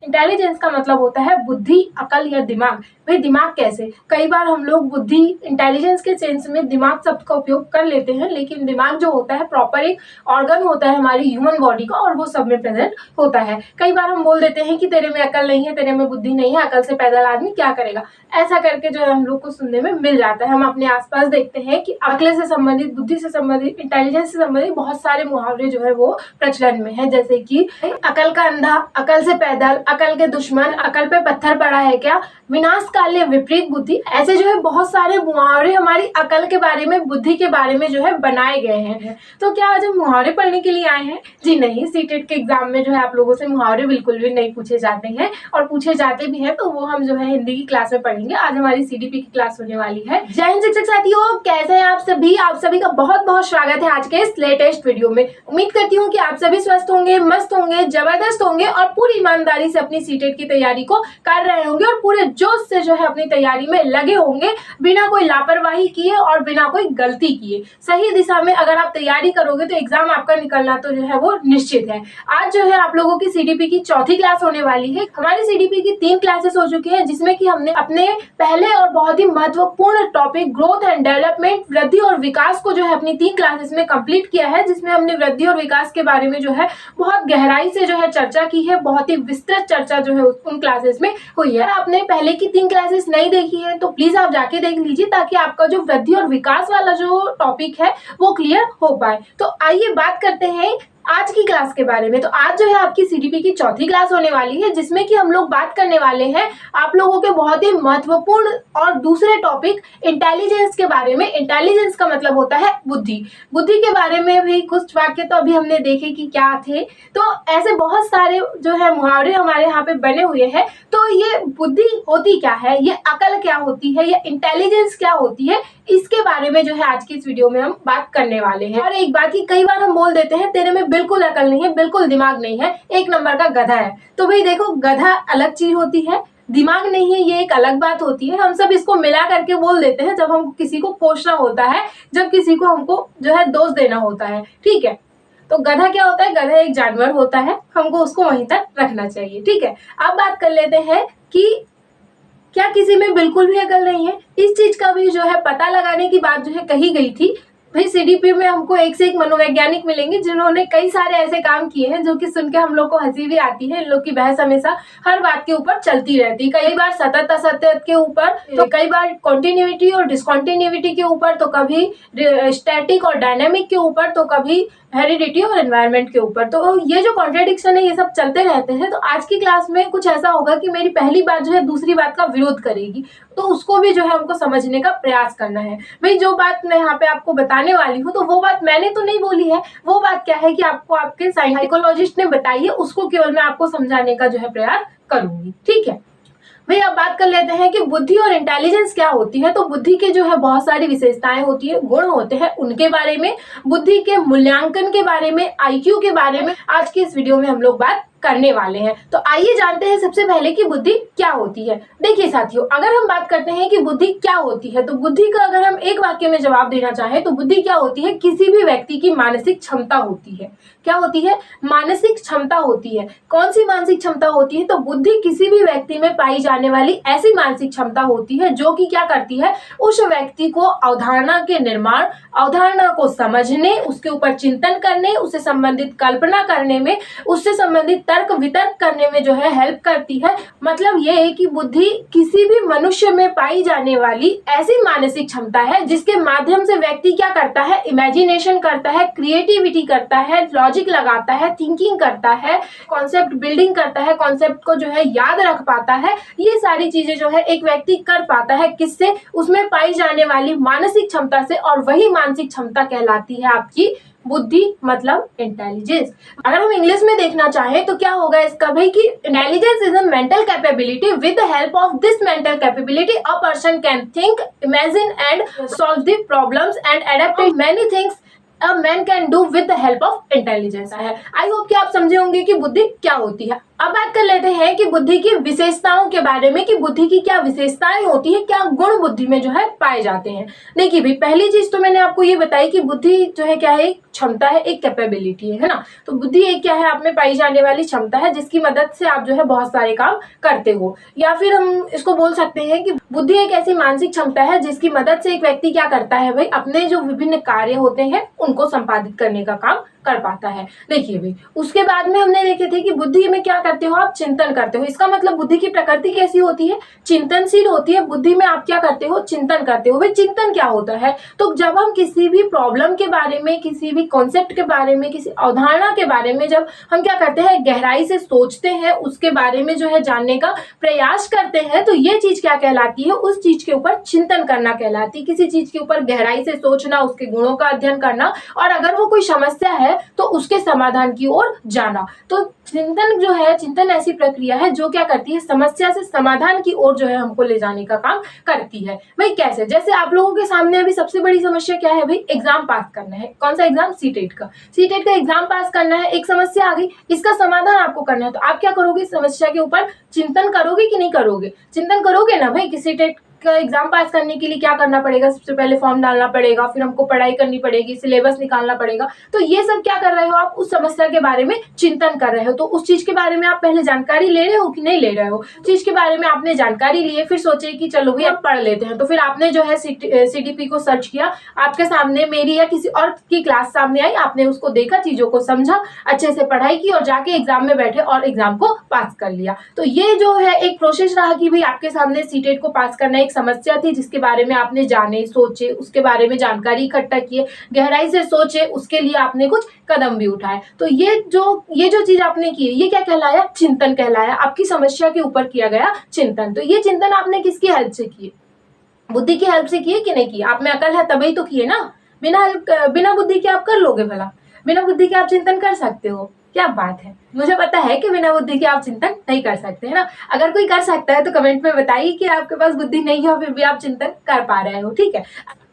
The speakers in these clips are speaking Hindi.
इंटेलिजेंस का मतलब होता है बुद्धि, अकल या दिमाग। भाई दिमाग कैसे? कई बार हम लोग बुद्धि इंटेलिजेंस के सेंस में दिमाग शब्द का उपयोग कर लेते हैं, लेकिन दिमाग जो होता है प्रॉपर एक ऑर्गन होता है हमारी ह्यूमन बॉडी का, और वो सब में प्रेजेंट होता है। कई बार हम बोल देते हैं कि तेरे में अकल नहीं है, तेरे में बुद्धि नहीं है, अकल से पैदल आदमी क्या करेगा, ऐसा करके जो है हम लोग को सुनने में मिल जाता है। हम अपने आसपास देखते हैं कि अकल से संबंधित, बुद्धि से संबंधित, इंटेलिजेंस से संबंधित बहुत सारे मुहावरे जो है वो प्रचलन में है, जैसे कि अकल का अंधा, अकल से पैदल, अकल के दुश्मन, अकल पे पत्थर पड़ा है क्या, विनाशकाले विपरीत बुद्धि। ऐसे जो है बहुत सारे मुहावरे हमारी अकल के बारे में, बुद्धि के बारे में जो है बनाए गए हैं। तो क्या आज हम मुहावरे पढ़ने के लिए आए हैं? जी नहीं, सीटेट के एग्जाम में जो है आप लोगों से मुहावरे बिल्कुल भी नहीं पूछे जाते हैं, और पूछे जाते भी हैं तो वो हम जो है हिंदी की क्लास में पढ़ेंगे। आज हमारी सीडीपी की क्लास होने वाली है। जय हिंद शिक्षक साथियों, कैसे हैं आप सभी? आप सभी का बहुत बहुत स्वागत है आज के इस लेटेस्ट वीडियो में। उम्मीद करती हूँ कि आप सभी स्वस्थ होंगे, मस्त होंगे, जबरदस्त होंगे और पूरी ईमानदारी से अपनी सीटेट की तैयारी को कर रहे होंगे और पूरे जोश से जो है अपनी तैयारी में लगे होंगे, बिना कोई लापरवाही किए और बिना कोई गलती किए। सही दिशा में अगर आप तैयारी करोगे तो एग्जाम आपका निकलना तो जो है वो निश्चित है। आज जो है आप लोगों की सीडीपी की चौथी क्लास होने वाली है। हमारी सीडीपी की 3 क्लासेस हो चुकी है, जिसमें कि हमने अपने पहले और बहुत ही महत्वपूर्ण टॉपिक ग्रोथ एंड डेवलपमेंट, वृद्धि और विकास को जो है अपनी 3 क्लासेस में कंप्लीट किया है, जिसमें हमने वृद्धि और विकास के बारे में जो है बहुत गहराई से जो है चर्चा की है। बहुत ही विस्तृत चर्चा जो है उन क्लासेस में हुई है। आपने पहले की 3 क्लासेस नहीं देखी है तो प्लीज आप जाके देख लीजिए, ताकि आपका जो वृद्धि और विकास वाला जो टॉपिक है वो क्लियर हो पाए। तो आइए बात करते हैं आज की क्लास के बारे में। तो आज जो है आपकी सीडीपी की चौथी क्लास होने वाली है, जिसमें कि हम लोग बात करने वाले हैं आप लोगों के बहुत ही महत्वपूर्ण और दूसरे टॉपिक इंटेलिजेंस के बारे में। इंटेलिजेंस का मतलब होता है बुद्धि। बुद्धि के बारे में भी कुछ वाक्य तो अभी हमने देखे कि क्या थे। तो ऐसे बहुत सारे जो है मुहावरे हमारे यहाँ पे बने हुए हैं। तो ये बुद्धि होती क्या है, ये अकल क्या होती है, ये इंटेलिजेंस क्या होती है, इसके बारे में जो है आज की इस वीडियो में हम बात करने वाले हैं। और एक बात की कई बार हम बोल देते हैं तेरे में बिल्कुल अकल नहीं है, बिल्कुल दिमाग नहीं है, एक नंबर का गधा है। तो भाई देखो, गधा अलग चीज होती है, दिमाग नहीं है ये एक अलग बात होती है। हम सब इसको मिला करके बोल देते हैं जब हमको किसी को कोसना होता है, जब किसी को हमको जो है दोष देना होता है। ठीक है, तो गधा क्या होता है? गधा एक जानवर होता है, हमको उसको वहीं तक रखना चाहिए। ठीक है, अब बात कर लेते हैं कि क्या किसी में बिल्कुल भी अकल नहीं है। इस चीज का भी जो है पता लगाने की बात जो है कही गई थी। भाई सीडीपी में हमको एक से एक मनोवैज्ञानिक मिलेंगे जिन्होंने कई सारे ऐसे काम किए हैं जो कि सुन के हम लोग को हंसी भी आती है। इन लोग की बहस हमेशा हर बात के ऊपर चलती रहती है, कई बार सतत असत्य के ऊपर, तो कई बार कॉन्टिन्यूटी और डिसकॉन्टिन्यूटी के ऊपर, तो कभी स्टैटिक और डायनेमिक के ऊपर, तो कभी हेरिडिटी और एनवायरनमेंट के ऊपर। तो ये जो कॉन्ट्रेडिक्शन है ये सब चलते रहते हैं। तो आज की क्लास में कुछ ऐसा होगा कि मेरी पहली बात जो है दूसरी बात का विरोध करेगी, तो उसको भी जो है हमको समझने का प्रयास करना है। भाई जो बात मैं यहाँ पे आपको बताने वाली हूँ तो वो बात मैंने तो नहीं बोली है, वो बात क्या है कि आपको आपके साइकोलॉजिस्ट ने बताई है, उसको केवल मैं आपको समझाने का जो है प्रयास करूंगी। ठीक है भाई, अब बात कर लेते हैं कि बुद्धि और इंटेलिजेंस क्या होती है। तो बुद्धि के जो है बहुत सारी विशेषताएं होती है, गुण होते हैं, उनके बारे में, बुद्धि के मूल्यांकन के बारे में, आईक्यू के बारे में आज की इस वीडियो में हम लोग बात करने वाले हैं। तो आइए जानते हैं सबसे पहले कि बुद्धि क्या होती है। देखिए साथियों, अगर हम बात करते हैं कि बुद्धि क्या होती है, तो बुद्धि का अगर हम एक वाक्य में जवाब देना चाहें तो बुद्धि क्या होती है? किसी भी व्यक्ति की मानसिक क्षमता होती है। क्या होती है? मानसिक क्षमता होती है। कौन सी मानसिक क्षमता होती है? तो बुद्धि किसी भी व्यक्ति में पाई जाने वाली ऐसी मानसिक क्षमता होती है जो कि क्या करती है? उस व्यक्ति को अवधारणा के निर्माण, अवधारणा को समझने, उसके ऊपर चिंतन करने, उससे संबंधित कल्पना करने में, उससे संबंधित तर्क वितर्क करने में जो है हेल्प करती है। मतलब ये है कि बुद्धि किसी भी मनुष्य में पाई जाने वाली ऐसी मानसिक क्षमता है जिसके माध्यम से व्यक्ति क्या करता है? इमेजिनेशन करता है, क्रिएटिविटी करता है, लॉजिक लगाता है, थिंकिंग करता है, कॉन्सेप्ट बिल्डिंग करता है, कॉन्सेप्ट को जो है याद रख पाता है। ये सारी चीजें जो है एक व्यक्ति कर पाता है, किससे? उसमें पाई जाने वाली मानसिक क्षमता से, और वही मानसिक क्षमता कहलाती है आपकी बुद्धि, मतलब इंटेलिजेंस। अगर हम इंग्लिश में देखना चाहें तो क्या होगा इसका भाई कि intelligence is a mental capability, with the help of this mental capability a person can think, imagine and solve the problems and adapt many things a man can do with the help of intelligence है। आई होप कि आप समझे होंगे कि बुद्धि क्या होती है। अब बात कर लेते हैं कि बुद्धि की विशेषताओं के बारे में, कि बुद्धि की क्या विशेषताएं होती है, क्या गुण बुद्धि में जो है पाए जाते हैं। देखिए भाई, पहली चीज तो मैंने आपको ये बताई कि बुद्धि जो है क्या है, एक क्षमता है, एक कैपेबिलिटी है ना। तो बुद्धि एक क्या है, आप में पाई जाने वाली क्षमता है जिसकी मदद से आप जो है बहुत सारे काम करते हो। या फिर हम इसको बोल सकते हैं कि बुद्धि एक ऐसी मानसिक क्षमता है जिसकी मदद से एक व्यक्ति क्या करता है भाई, अपने जो विभिन्न कार्य होते हैं उनको संपादित करने का काम कर पाता है। देखिए भाई, उसके बाद में हमने देखे थे कि बुद्धि में क्या करते हो, आप चिंतन करते हो। इसका मतलब बुद्धि की प्रकृति कैसी होती है, चिंतनशील होती है। बुद्धि में आप क्या करते हो, चिंतन करते हो। भाई चिंतन क्या होता है, तो जब हम किसी भी प्रॉब्लम के बारे में, किसी भी कॉन्सेप्ट के बारे में, किसी अवधारणा के बारे में जब हम क्या करते हैं, गहराई से सोचते हैं, उसके बारे में जो है जानने का प्रयास करते हैं, तो ये चीज क्या कहलाती है, उस चीज के ऊपर चिंतन करना कहलाती है। किसी चीज के ऊपर गहराई से सोचना, उसके गुणों का अध्ययन करना, और अगर वो कोई समस्या है तो उसके समाधान की ओर जाना। तो चिंतन जो है, चिंतन ऐसी प्रक्रिया है जो क्या करती है, समस्या से समाधान की ओर जो है हमको ले जाने का काम करती है। भाई कैसे, जैसे आप लोगों के सामने अभी सबसे बड़ी समस्या क्या है भाई, एग्जाम पास करना है। कौन सा एग्जाम, सीटेट का। सीटेट का एग्जाम पास करना है, एक समस्या आ गई, इसका समाधान आपको करना है। तो आप क्या करोगे, समस्या के ऊपर चिंतन करोगे कि नहीं करोगे, चिंतन करोगे ना भाई। कि सीटेट का एग्जाम पास करने के लिए क्या करना पड़ेगा, सबसे पहले फॉर्म डालना पड़ेगा, फिर हमको पढ़ाई करनी पड़ेगी, सिलेबस निकालना पड़ेगा। तो ये सब क्या कर रहे हो, आप उस समस्या के बारे में चिंतन कर रहे हो। तो उस चीज के बारे में आप पहले जानकारी ले रहे हो कि नहीं ले रहे हो, चीज के बारे में आपने जानकारी लिए, फिर सोचे कि चलो भाई अब पढ़ लेते हैं। तो फिर आपने जो है सीडीपी को सर्च किया, आपके सामने मेरी या किसी और की क्लास सामने आई, आपने उसको देखा, चीजों को समझा, अच्छे से पढ़ाई की और जाके एग्जाम में बैठे और एग्जाम को पास कर लिया। तो ये जो है एक प्रोसेस रहा कि भाई आपके सामने सीटेट को पास करना एक समस्या थी जिसके बारे में आपने जाने, सोचे, उसके बारे में जानकारी इकट्ठा किए, गहराई से सोचे, उसके लिए आपने कुछ कदम भी उठाए। तो ये जो चीज आपने की, ये क्या कहलाया, चिंतन कहलाया। आपकी समस्या के ऊपर किया गया चिंतन। तो ये चिंतन आपने किसकी हेल्प से किए, बुद्धि की हेल्प से किए कि नहीं किए। आप में अकल है तभी तो किए ना। बिना बुद्धि के आप कर लोगे भला, बिना बुद्धि के आप चिंतन कर सकते हो, क्या बात है। मुझे पता है कि बिना बुद्धि के आप चिंतन नहीं कर सकते, है ना। अगर कोई कर सकता है तो कमेंट में बताइए कि आपके पास बुद्धि नहीं है फिर भी आप चिंतन कर पा रहे हो, ठीक है।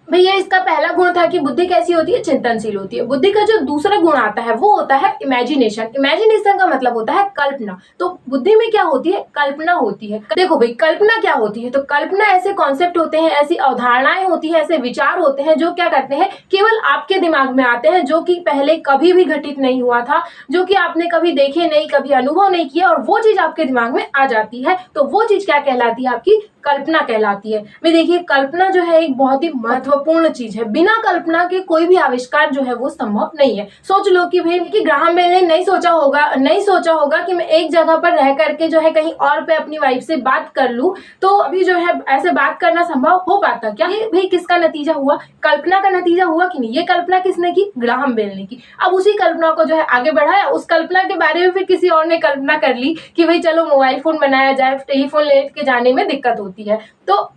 भैया इसका पहला गुण था कि बुद्धि कैसी होती है, चिंतनशील होती है। बुद्धि का जो दूसरा गुण आता है वो होता है इमेजिनेशन। इमेजिनेशन का मतलब होता है कल्पना। तो बुद्धि में क्या होती है, कल्पना होती है। देखो भाई, कल्पना क्या होती है, तो कल्पना ऐसे कॉन्सेप्ट होते हैं, ऐसी अवधारणाएं होती है, ऐसे विचार होते हैं जो क्या करते हैं, केवल आपके दिमाग में आते हैं, जो कि पहले कभी भी घटित नहीं हुआ था, जो कि आपने कभी देखे नहीं, कभी अनुभव नहीं किया, और वो चीज आपके दिमाग में आ जाती है। तो वो चीज क्या कहलाती है, आपकी कल्पना कहलाती है। मैं देखिए, कल्पना जो है एक बहुत ही महत्वपूर्ण चीज है। बिना कल्पना के कोई भी आविष्कार जो है वो संभव नहीं है। सोच लो कि भाई कि ग्राहम बेल ने नहीं सोचा होगा कि मैं एक जगह पर रह करके जो है कहीं और पे अपनी वाइफ से बात कर लूं, तो अभी जो है ऐसे बात करना संभव हो पाता क्या। ये भाई किसका नतीजा हुआ, कल्पना का नतीजा हुआ कि नहीं। ये कल्पना किसने की, ग्राहम बेल ने की। अब उसी कल्पना को जो है आगे बढ़ाया, उस कल्पना के बारे में फिर किसी और ने कल्पना कर ली कि भाई चलो मोबाइल फोन बनाया जाए, टेलीफोन लेके जाने में दिक्कत होती है। तो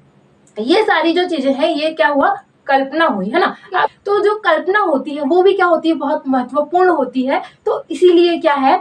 ये सारी जो चीजें हैं, ये क्या हुआ, कल्पना हुई, है ना। तो जो कल्पना होती है वो भी क्या होती है, बहुत महत्वपूर्ण होती है। तो इसीलिए क्या है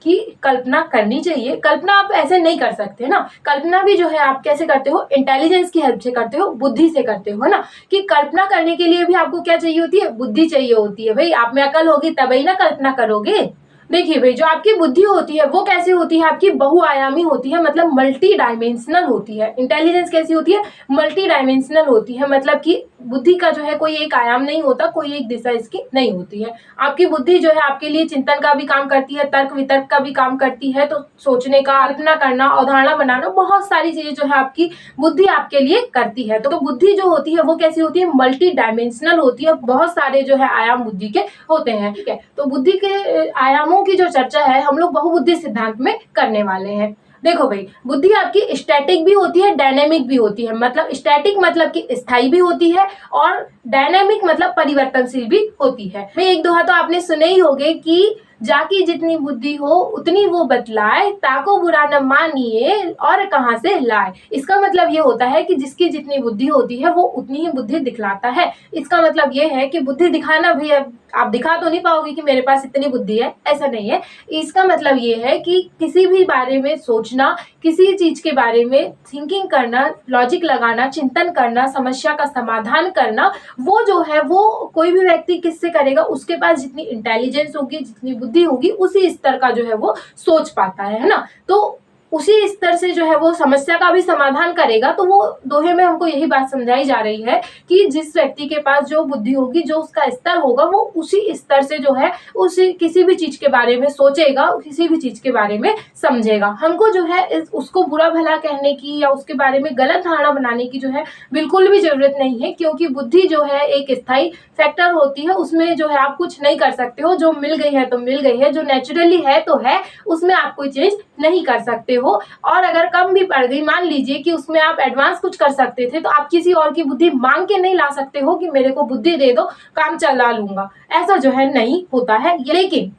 कि कल्पना करनी चाहिए। कल्पना आप ऐसे नहीं कर सकते ना, कल्पना भी जो है आप कैसे करते हो, इंटेलिजेंस की हेल्प से करते हो, बुद्धि से करते हो, है ना। कि कल्पना करने के लिए भी आपको क्या चाहिए होती है, बुद्धि चाहिए होती है। भाई आप में अकल होगी तभी ना कल्पना करोगे। देखिए भाई, जो आपकी बुद्धि होती है वो कैसी होती है, आपकी बहुआयामी होती है, मतलब मल्टी डायमेंशनल होती है। इंटेलिजेंस कैसी होती है, मल्टी डायमेंशनल होती है, मतलब कि बुद्धि का जो है कोई एक आयाम नहीं होता, कोई एक दिशा इसकी नहीं होती है। आपकी बुद्धि जो है आपके लिए चिंतन का भी काम करती है, तर्क वितर्क का भी काम करती है। तो सोचने का, कल्पना करना, अवधारणा बनाना, बहुत सारी चीजें जो है आपकी बुद्धि आपके लिए करती है। तो बुद्धि जो होती है वो कैसी होती है, मल्टी डायमेंशनल होती है। बहुत सारे जो है आयाम बुद्धि के होते हैं, ठीक है। तो बुद्धि के आयामों की जो चर्चा है हम लोग बहुबुद्धि सिद्धांत में करने वाले हैं। देखो भाई, बुद्धि आपकी स्टैटिक भी होती है, डायनेमिक भी होती है। मतलब स्टैटिक मतलब कि स्थायी भी होती है, और डायनेमिक मतलब परिवर्तनशील भी होती है। भाई एक दोहा तो आपने सुने ही होंगे कि जाकी जितनी बुद्धि हो उतनी वो बतलाए, ताको बुरा न मानिए और कहाँ से लाए। इसका मतलब ये होता है कि जिसकी जितनी बुद्धि होती है वो उतनी ही बुद्धि दिखलाता है। इसका मतलब ये है कि बुद्धि दिखाना भी है, आप दिखा तो नहीं पाओगे कि मेरे पास इतनी बुद्धि है, ऐसा नहीं है। इसका मतलब ये है कि किसी भी बारे में सोचना, किसी चीज के बारे में थिंकिंग करना, लॉजिक लगाना, चिंतन करना, समस्या का समाधान करना, वो जो है वो कोई भी व्यक्ति किससे करेगा, उसके पास जितनी इंटेलिजेंस होगी, जितनी बुद्धि होगी उसी स्तर का जो है वो सोच पाता है ना। तो उसी स्तर से जो है वो समस्या का भी समाधान करेगा। तो वो दोहे में हमको यही बात समझाई जा रही है कि जिस व्यक्ति के पास जो बुद्धि होगी, जो उसका स्तर होगा, वो उसी स्तर से जो है उसी किसी भी चीज के बारे में सोचेगा, किसी भी चीज के बारे में समझेगा। हमको जो है उसको बुरा भला कहने की या उसके बारे में गलत धारणा बनाने की जो है बिल्कुल भी जरूरत नहीं है, क्योंकि बुद्धि जो है एक स्थायी फैक्टर होती है। उसमें जो है आप कुछ नहीं कर सकते हो, जो मिल गई है तो मिल गई है, जो नेचुरली है तो है, उसमें आप कोई चेंज नहीं कर सकते हो। और अगर कम भी पड़ गई, मान लीजिए कि उसमें आप एडवांस कुछ कर सकते थे, तो आप किसी और की बुद्धि मांग के नहीं ला सकते हो कि मेरे को बुद्धि दे दो, काम चला लूंगा, ऐसा जो है नहीं होता है। लेकिन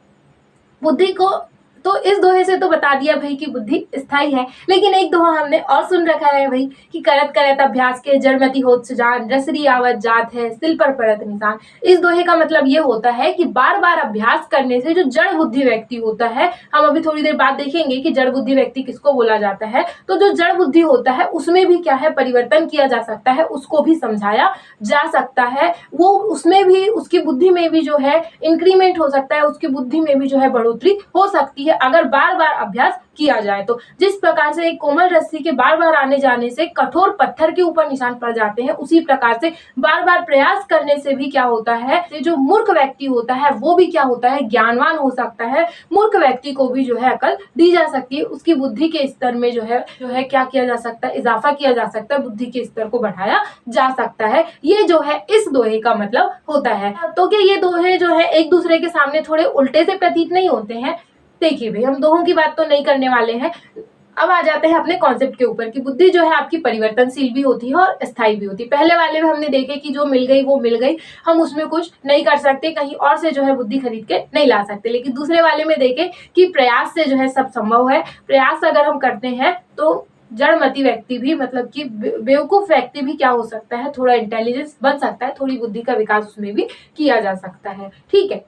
बुद्धि को तो इस दोहे से तो बता दिया भाई कि बुद्धि स्थायी है, लेकिन एक दोहा हमने और सुन रखा है भाई कि करत करत अभ्यास के जड़मति होत सुजान, रसरी आवत जात है सिल पर पड़त निशान। इस दोहे का मतलब ये होता है कि बार बार अभ्यास करने से जो जड़ बुद्धि व्यक्ति होता है, हम अभी थोड़ी देर बाद देखेंगे कि जड़ बुद्धि व्यक्ति किसको बोला जाता है, तो जो जड़ बुद्धि होता है उसमें भी क्या है, परिवर्तन किया जा सकता है, उसको भी समझाया जा सकता है। वो उसमें भी, उसकी बुद्धि में भी जो है इंक्रीमेंट हो सकता है, उसकी बुद्धि में भी जो है बढ़ोतरी हो सकती है अगर बार बार अभ्यास किया जाए तो। जिस प्रकार से एक कोमल रस्सी के बार बार आने जाने से कठोर पत्थर के ऊपर निशान पड़ जाते हैं, उसी प्रकार से बार बार प्रयास करने से भी क्या होता है, जो मूर्ख व्यक्ति होता है वो भी क्या होता है, ज्ञानवान हो सकता है। मूर्ख व्यक्ति को भी जो है अकल दी जा सकती है, उसकी बुद्धि के स्तर में जो है क्या किया जा सकता है, इजाफा किया जा सकता है, बुद्धि के स्तर को बढ़ाया जा सकता है। ये जो है इस दोहे का मतलब होता है। तो क्या ये दोहे जो है एक दूसरे के सामने थोड़े उल्टे से प्रतीत नहीं होते हैं? देखिए भाई, हम दोहों की बात तो नहीं करने वाले हैं। अब आ जाते हैं अपने कॉन्सेप्ट के ऊपर कि बुद्धि जो है आपकी परिवर्तनशील भी होती है और स्थायी भी होती है। पहले वाले में हमने देखे कि जो मिल गई वो मिल गई, हम उसमें कुछ नहीं कर सकते, कहीं और से जो है बुद्धि खरीद के नहीं ला सकते। लेकिन दूसरे वाले में देखे कि प्रयास से जो है सब संभव है। प्रयास अगर हम करते हैं तो जड़मति व्यक्ति भी, मतलब कि बेवकूफ व्यक्ति भी क्या हो सकता है, थोड़ा इंटेलिजेंस बन सकता है, थोड़ी बुद्धि का विकास उसमें भी किया जा सकता है। ठीक है,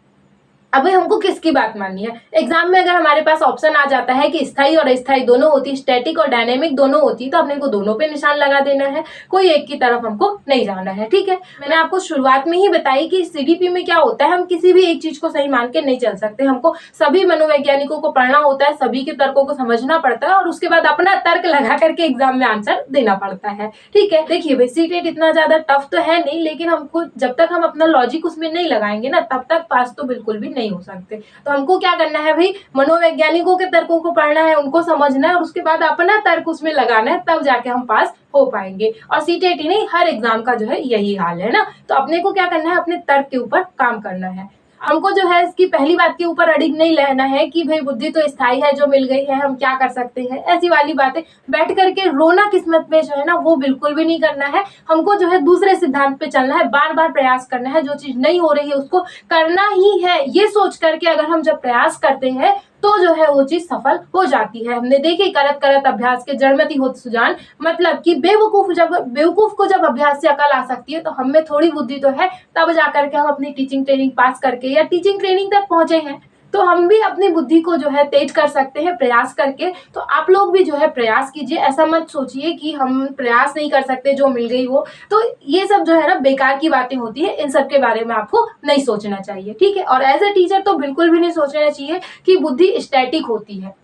अब हमको किसकी बात माननी है? एग्जाम में अगर हमारे पास ऑप्शन आ जाता है कि स्थायी और अस्थायी दोनों होती है, स्टैटिक और डायनेमिक दोनों होती है, तो अपने को दोनों पे निशान लगा देना है, कोई एक की तरफ हमको नहीं जाना है। ठीक है, मैंने आपको शुरुआत में ही बताई कि सीडीपी में क्या होता है, हम किसी भी एक चीज को सही मान के नहीं चल सकते, हमको सभी मनोवैज्ञानिकों को पढ़ना होता है, सभी के तर्कों को समझना पड़ता है और उसके बाद अपना तर्क लगा करके एग्जाम में आंसर देना पड़ता है। ठीक है, देखिए भाई, सीटेट इतना ज्यादा टफ तो है नहीं, लेकिन हमको जब तक हम अपना लॉजिक उसमें नहीं लगाएंगे ना, तब तक पास तो बिल्कुल भी नहीं हो सकते। तो हमको क्या करना है भाई, मनोवैज्ञानिकों के तर्कों को पढ़ना है, उनको समझना है और उसके बाद अपना तर्क उसमें लगाना है, तब जाके हम पास हो पाएंगे। और सीटेट ही नहीं, हर एग्जाम का जो है यही हाल है ना। तो अपने को क्या करना है, अपने तर्क के ऊपर काम करना है। हमको जो है इसकी पहली बात के ऊपर अडिग नहीं रहना है कि भाई बुद्धि तो स्थायी है, जो मिल गई है हम क्या कर सकते हैं, ऐसी वाली बातें बैठ करके रोना किस्मत में जो है ना, वो बिल्कुल भी नहीं करना है। हमको जो है दूसरे सिद्धांत पे चलना है, बार बार प्रयास करना है, जो चीज नहीं हो रही है उसको करना ही है, ये सोच करके अगर हम जब प्रयास करते हैं तो जो है वो चीज सफल हो जाती है। हमने देखी करत करत अभ्यास के जड़मति होत सुजान, मतलब कि बेवकूफ को जब अभ्यास से अकल आ सकती है, तो हम में थोड़ी बुद्धि तो है, तब जाकर के हम अपनी टीचिंग ट्रेनिंग पास करके या टीचिंग ट्रेनिंग तक पहुंचे हैं, तो हम भी अपनी बुद्धि को जो है तेज कर सकते हैं प्रयास करके। तो आप लोग भी जो है प्रयास कीजिए, ऐसा मत सोचिए कि हम प्रयास नहीं कर सकते, जो मिल गई वो, तो ये सब जो है ना बेकार की बातें होती है, इन सब के बारे में आपको नहीं सोचना चाहिए। ठीक है, और एज ए टीचर तो बिल्कुल भी नहीं सोचना चाहिए कि बुद्धि स्टैटिक होती है।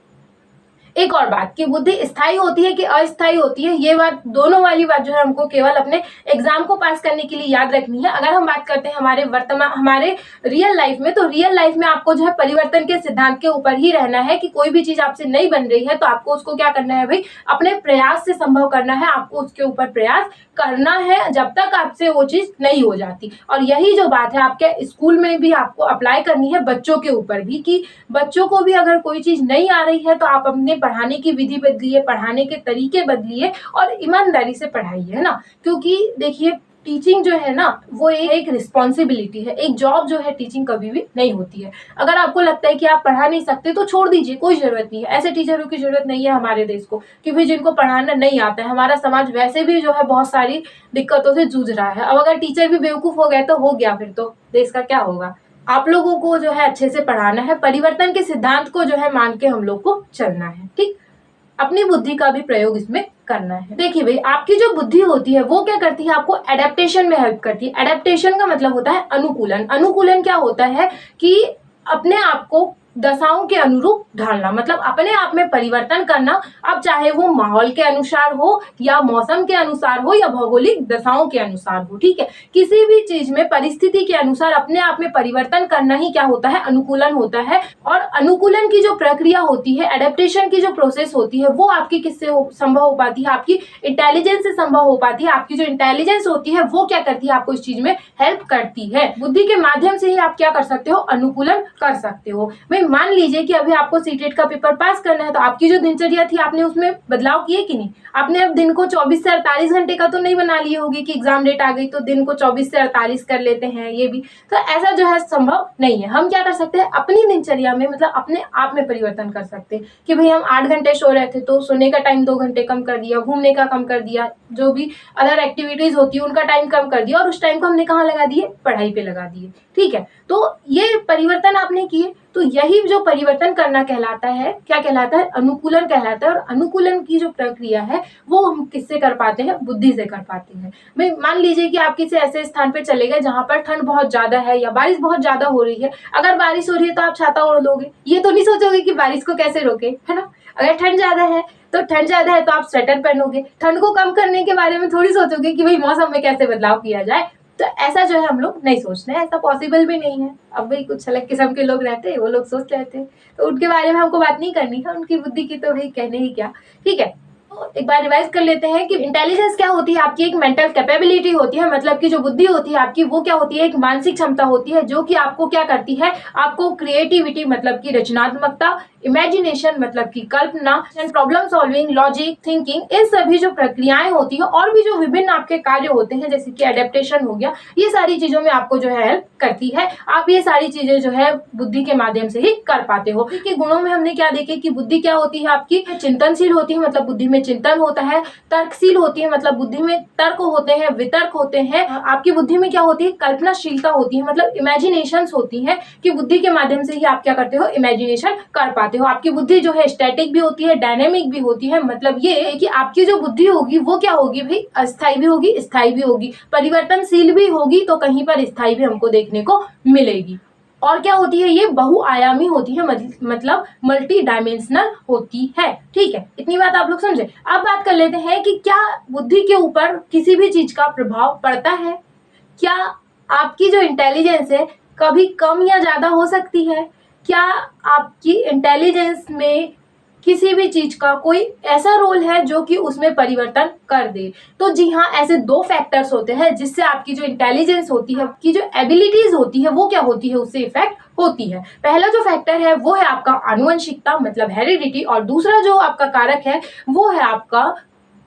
एक और बात कि बुद्धि स्थायी होती है कि अस्थायी होती है, ये बात, दोनों वाली बात जो है हमको केवल अपने एग्जाम को पास करने के लिए याद रखनी है। अगर हम बात करते हैं हमारे रियल लाइफ में, तो रियल लाइफ में आपको जो है परिवर्तन के सिद्धांत के ऊपर ही रहना है कि कोई भी चीज आपसे नहीं बन रही है तो आपको उसको क्या करना है भाई, अपने प्रयास से संभव करना है, आपको उसके ऊपर प्रयास करना है जब तक आपसे वो चीज नहीं हो जाती। और यही जो बात है आपके स्कूल में भी आपको अप्लाई करनी है, बच्चों के ऊपर भी, कि बच्चों को भी अगर कोई चीज नहीं आ रही है तो आप अपने पढ़ाने की विधि बदलिए, पढ़ाने के तरीके बदलिए और ईमानदारी से पढ़ाइए, है ना। क्योंकि देखिए, टीचिंग जो है ना वो एक रिस्पॉन्सिबिलिटी है, एक जॉब जो है टीचिंग कभी भी नहीं होती है। अगर आपको लगता है कि आप पढ़ा नहीं सकते तो छोड़ दीजिए, कोई जरूरत नहीं है। ऐसे टीचरों की जरूरत नहीं है हमारे देश को, क्योंकि जिनको पढ़ाना नहीं आता है। हमारा समाज वैसे भी जो है बहुत सारी दिक्कतों से जूझ रहा है। अब अगर टीचर भी बेवकूफ हो गए तो हो गया, फिर तो देश का क्या होगा। आप लोगों को जो है अच्छे से पढ़ाना है, परिवर्तन के सिद्धांत को जो है मान के हम लोग को चलना है। ठीक, अपनी बुद्धि का भी प्रयोग इसमें करना है। देखिए भाई, आपकी जो बुद्धि होती है वो क्या करती है, आपको एडेप्टेशन में हेल्प करती है। एडेप्टेशन का मतलब होता है अनुकूलन। अनुकूलन क्या होता है कि अपने आप को दशाओं के अनुरूप ढालना, मतलब अपने आप में परिवर्तन करना। अब चाहे वो माहौल के अनुसार हो या मौसम के अनुसार हो या भौगोलिक दशाओं के अनुसार हो, ठीक है, किसी भी चीज में परिस्थिति के अनुसार अपने आप में परिवर्तन करना ही क्या होता है, अनुकूलन होता है। और अनुकूलन की जो प्रक्रिया होती है, एडेप्टेशन की जो प्रोसेस होती है, वो आपकी किससे संभव हो पाती है, आपकी इंटेलिजेंस से संभव हो पाती है। आपकी जो इंटेलिजेंस होती है वो क्या करती है, आपको इस चीज में हेल्प करती है। बुद्धि के माध्यम से ही आप क्या कर सकते हो, अनुकूलन कर सकते हो। भाई मान लीजिए कि अभी आपको सीटेट का पेपर पास करना है, तो आपकी जो दिनचर्या थी आपने उसमें बदलाव किए कि नहीं। आपने अब दिन को 24 से 48 घंटे का तो नहीं बना लिए होगी कि एग्जाम डेट आ गई तो दिन को 24 से 48 कर लेते हैं, ये भी तो ऐसा जो है संभव नहीं है। हम क्या कर सकते हैं, अपनी दिनचर्या में मतलब अपने आप में परिवर्तन कर सकते हैं कि भाई हम 8 घंटे सो रहे थे तो सोने का टाइम 2 घंटे कम कर दिया, घूमने का कम कर दिया, जो भी अदर एक्टिविटीज होती है उनका टाइम कम कर दिया और उस टाइम को हमने कहाँ लगा दिए, पढ़ाई पे लगा दिए, ठीक है। तो ये परिवर्तन आपने किए, तो यही जो परिवर्तन करना कहलाता है, क्या कहलाता है, अनुकूलन कहलाता है। और अनुकूलन की जो प्रक्रिया है वो हम किससे कर पाते हैं, बुद्धि से कर पाते हैं। भाई मान लीजिए कि आप किसी ऐसे स्थान पे चले गए जहां पर ठंड बहुत ज्यादा है या बारिश बहुत ज्यादा हो रही है। अगर बारिश हो रही है तो आप छाता ओढ़ लोगे, ये तो नहीं सोचोगे कि बारिश को कैसे रोके, है ना। अगर ठंड ज्यादा है तो ठंड ज्यादा है तो आप स्वेटर पहनोगे। ठंड को कम करने के बारे में थोड़ी सोचोगे कि भाई मौसम में कैसे बदलाव किया जाए। तो ऐसा जो है हम लोग नहीं सोचते हैं, ऐसा पॉसिबल भी नहीं है। अब भाई कुछ अलग किस्म के लोग रहते हैं, वो लोग सोच लेते हैं, तो उनके बारे में हमको बात नहीं करनी है, उनकी बुद्धि की तो भाई कहने ही क्या, ठीक है। तो एक बार रिवाइज कर लेते हैं कि इंटेलिजेंस क्या होती है, आपकी एक मेंटल कैपेबिलिटी होती है, मतलब कि जो बुद्धि होती है आपकी वो क्या होती है, एक मानसिक क्षमता होती है जो कि आपको क्या करती है, आपको क्रिएटिविटी मतलब की रचनात्मकता, इमेजिनेशन मतलब की कल्पना, प्रॉब्लम सॉल्विंग, लॉजिक, थिंकिंग, इन सभी जो प्रक्रियाएं होती है और भी जो विभिन्न आपके कार्य होते हैं जैसे कि एडेप्टेशन हो गया, ये सारी चीजों में आपको जो है हेल्प करती है। आप ये सारी चीजें जो है बुद्धि के माध्यम से ही कर पाते हो। बुद्धि के गुणों में हमने क्या देखे कि बुद्धि क्या होती है, आपकी चिंतनशील होती है, मतलब बुद्धि में चिंतन होता है। तर्कशील होती है, मतलब बुद्धि में तर्क होते हैं, वितर्क होते हैं। आपकी बुद्धि में क्या होती है, कल्पनाशीलता होती है, मतलब इमेजिनेशंस होती है कि बुद्धि के माध्यम से ही आप क्या करते हो, इमेजिनेशन कर पाते हो। आपकी बुद्धि जो है स्टैटिक भी होती है, डायनेमिक भी होती है, मतलब ये है कि आपकी जो बुद्धि होगी वो क्या होगी भाई, अस्थायी भी होगी, स्थायी भी होगी, परिवर्तनशील भी होगी, तो कहीं पर स्थायी भी हमको देखने को मिलेगी। और क्या होती है, ये बहुआयामी होती है, मतलब मल्टी डायमेंशनल होती है, ठीक है। इतनी बात आप लोग समझे। अब बात कर लेते हैं कि क्या बुद्धि के ऊपर किसी भी चीज का प्रभाव पड़ता है। क्या आपकी जो इंटेलिजेंस है कभी कम या ज्यादा हो सकती है। क्या आपकी इंटेलिजेंस में किसी भी चीज का कोई ऐसा रोल है जो कि उसमें परिवर्तन कर दे। तो जी हाँ, ऐसे 2 फैक्टर्स होते हैं जिससे आपकी जो इंटेलिजेंस होती है, आपकी जो एबिलिटीज होती है वो क्या होती है, उससे इफेक्ट होती है। पहला जो फैक्टर है वो है आपका आनुवंशिकता मतलब हेरिडिटी, और दूसरा जो आपका कारक है वो है आपका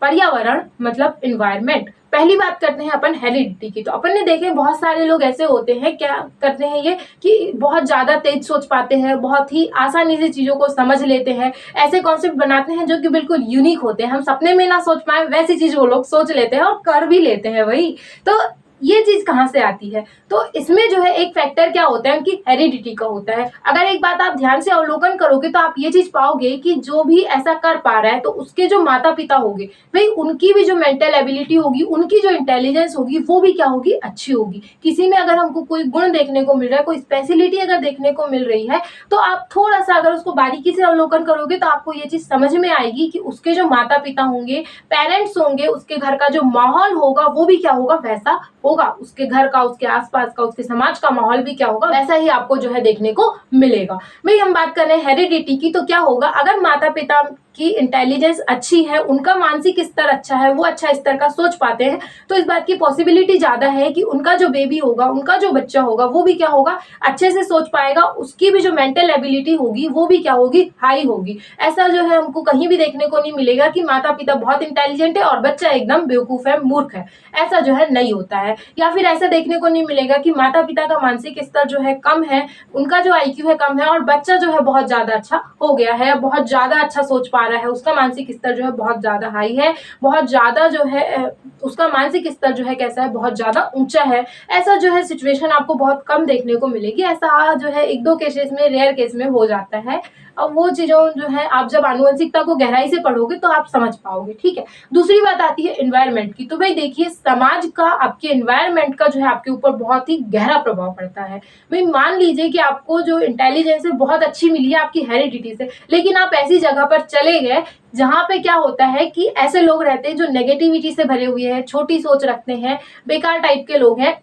पर्यावरण मतलब इन्वायरमेंट। पहली बात करते हैं अपन हेरिडिटी की। तो अपन ने देखे बहुत सारे लोग ऐसे होते हैं, क्या करते हैं ये कि बहुत ज्यादा तेज सोच पाते हैं, बहुत ही आसानी से चीजों को समझ लेते हैं, ऐसे कॉन्सेप्ट बनाते हैं जो कि बिल्कुल यूनिक होते हैं, हम सपने में ना सोच पाए वैसी चीज वो लोग सोच लेते हैं और कर भी लेते हैं वही। तो ये चीज कहाँ से आती है, तो इसमें जो है एक फैक्टर क्या होता है, उनकी हेरिडिटी का होता है। अगर एक बात आप ध्यान से अवलोकन करोगे तो आप ये चीज पाओगे कि जो भी ऐसा कर पा रहा है तो उसके जो माता पिता होंगे भाई, उनकी भी जो मेंटल एबिलिटी होगी, उनकी जो इंटेलिजेंस होगी वो भी क्या होगी, अच्छी होगी। किसी में अगर हमको कोई गुण देखने को मिल रहा है, कोई स्पेशलिटी अगर देखने को मिल रही है, तो आप थोड़ा सा अगर उसको बारीकी से अवलोकन करोगे तो आपको ये चीज समझ में आएगी कि उसके जो माता पिता होंगे, पेरेंट्स होंगे, उसके घर का जो माहौल होगा वो भी क्या होगा, वैसा होगा। उसके घर का, उसके आसपास का, उसके समाज का माहौल भी क्या होगा, वैसा ही आपको जो है देखने को मिलेगा। भाई हम बात कर रहे हैं हेरिडिटी की, तो क्या होगा, अगर माता पिता की इंटेलिजेंस अच्छी है, उनका मानसिक स्तर अच्छा है, वो अच्छा स्तर का सोच पाते हैं, तो इस बात की पॉसिबिलिटी ज्यादा है कि उनका जो बेबी होगा, उनका जो बच्चा होगा वो भी क्या होगा, अच्छे से सोच पाएगा। उसकी भी जो मेंटल एबिलिटी होगी वो भी क्या होगी, हाई होगी। ऐसा जो है हमको कहीं भी देखने को नहीं मिलेगा कि माता पिता बहुत इंटेलिजेंट है और बच्चा एकदम बेवकूफ है, मूर्ख है, ऐसा जो है नहीं होता है। या फिर ऐसा देखने को नहीं मिलेगा कि माता पिता का मानसिक स्तर जो है कम है, उनका जो IQ है कम है और बच्चा जो है बहुत ज्यादा अच्छा हो गया है, बहुत ज्यादा अच्छा सोच पा रहा है, उसका मानसिक स्तर जो है बहुत ज्यादा हाई है, बहुत ज्यादा जो है उसका मानसिक स्तर जो है कैसा है, बहुत ज्यादा ऊंचा है। ऐसा जो है सिचुएशन आपको बहुत कम देखने को मिलेगी। ऐसा जो है 1-2 केसेस में, रेयर केस में हो जाता है। अब वो चीज़ों जो है आप जब आनुवंशिकता को गहराई से पढ़ोगे तो आप समझ पाओगे, ठीक है। दूसरी बात आती है एनवायरनमेंट की। तो भाई देखिए, समाज का आपके एनवायरनमेंट का जो है आपके ऊपर बहुत ही गहरा प्रभाव पड़ता है। भाई मान लीजिए कि आपको जो इंटेलिजेंस है बहुत अच्छी मिली है आपकी हेरिडिटी से, लेकिन आप ऐसी जगह पर चले गए जहाँ पे क्या होता है कि ऐसे लोग रहते हैं जो नेगेटिविटी से भरे हुए हैं, छोटी सोच रखते हैं, बेकार टाइप के लोग हैं।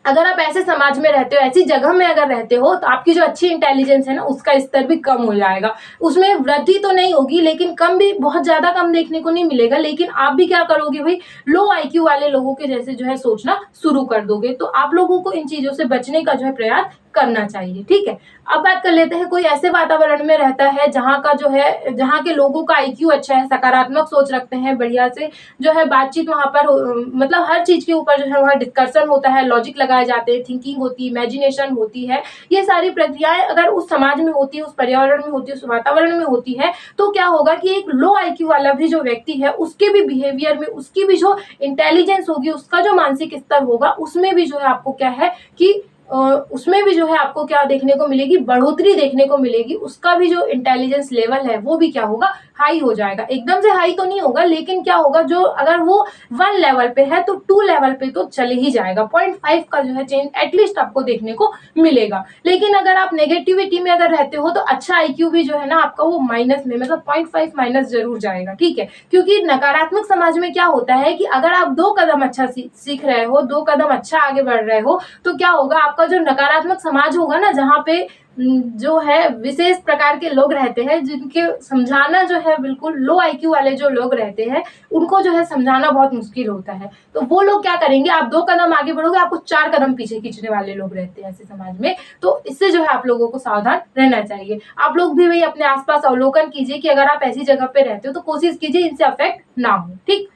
अगर आप ऐसे समाज में रहते हो, ऐसी जगह में अगर रहते हो, तो आपकी जो अच्छी इंटेलिजेंस है ना, उसका स्तर भी कम हो जाएगा। उसमें वृद्धि तो नहीं होगी, लेकिन कम भी, बहुत ज्यादा कम देखने को नहीं मिलेगा। लेकिन आप भी क्या करोगे भाई, लो आईक्यू वाले लोगों के जैसे जो है सोचना शुरू कर दोगे। तो आप लोगों को इन चीजों से बचने का जो है प्रयास करना चाहिए, ठीक है। अब बात कर लेते हैं, कोई ऐसे वातावरण में रहता है जहाँ का जो है, जहाँ के लोगों का आईक्यू अच्छा है, सकारात्मक सोच रखते हैं, बढ़िया से जो है बातचीत वहाँ पर मतलब हर चीज के ऊपर जो है वहाँ डिस्कशन होता है, लॉजिक लगाए जाते हैं, थिंकिंग होती है, इमेजिनेशन होती है। ये सारी प्रक्रियाएं अगर उस समाज में होती है, उस पर्यावरण में होती है, उस वातावरण में होती है, तो क्या होगा कि एक लो आईक्यू वाला भी जो व्यक्ति है, उसके भी बिहेवियर में, उसकी भी जो इंटेलिजेंस होगी, उसका जो मानसिक स्तर होगा, उसमें भी जो है आपको क्या है कि उसमें भी जो है आपको क्या देखने को मिलेगी, बढ़ोतरी देखने को मिलेगी। उसका भी जो इंटेलिजेंस लेवल है वो भी क्या होगा, हाई हो जाएगा। एकदम से हाई तो नहीं होगा, लेकिन क्या होगा, जो अगर वो 1 लेवल पे है तो 2 लेवल पे तो चले ही जाएगा। 0.5 का जो है चेंज एटलीस्ट आपको देखने को मिलेगा। लेकिन अगर आप नेगेटिविटी में अगर रहते हो तो अच्छा आईक्यू भी जो है ना आपका वो माइनस में, मतलब 0.5 माइनस जरूर जाएगा, ठीक है। क्योंकि नकारात्मक समाज में क्या होता है कि अगर आप 2 कदम अच्छा सीख रहे हो, 2 कदम अच्छा आगे बढ़ रहे हो, तो क्या होगा, आपका जो नकारात्मक समाज होगा ना, जहाँ पे जो है विशेष प्रकार के लोग रहते हैं, जिनके समझाना जो है, बिल्कुल लो आईक्यू वाले जो लोग रहते हैं, उनको जो है समझाना बहुत मुश्किल होता है। तो वो लोग क्या करेंगे, आप 2 कदम आगे बढ़ोगे, आपको 4 कदम पीछे खींचने वाले लोग रहते हैं ऐसे समाज में। तो इससे जो है आप लोगों को सावधान रहना चाहिए। आप लोग भी वही अपने आसपास अवलोकन कीजिए कि अगर आप ऐसी जगह पे रहते हो तो कोशिश कीजिए इनसे अफेक्ट ना हो, ठीक।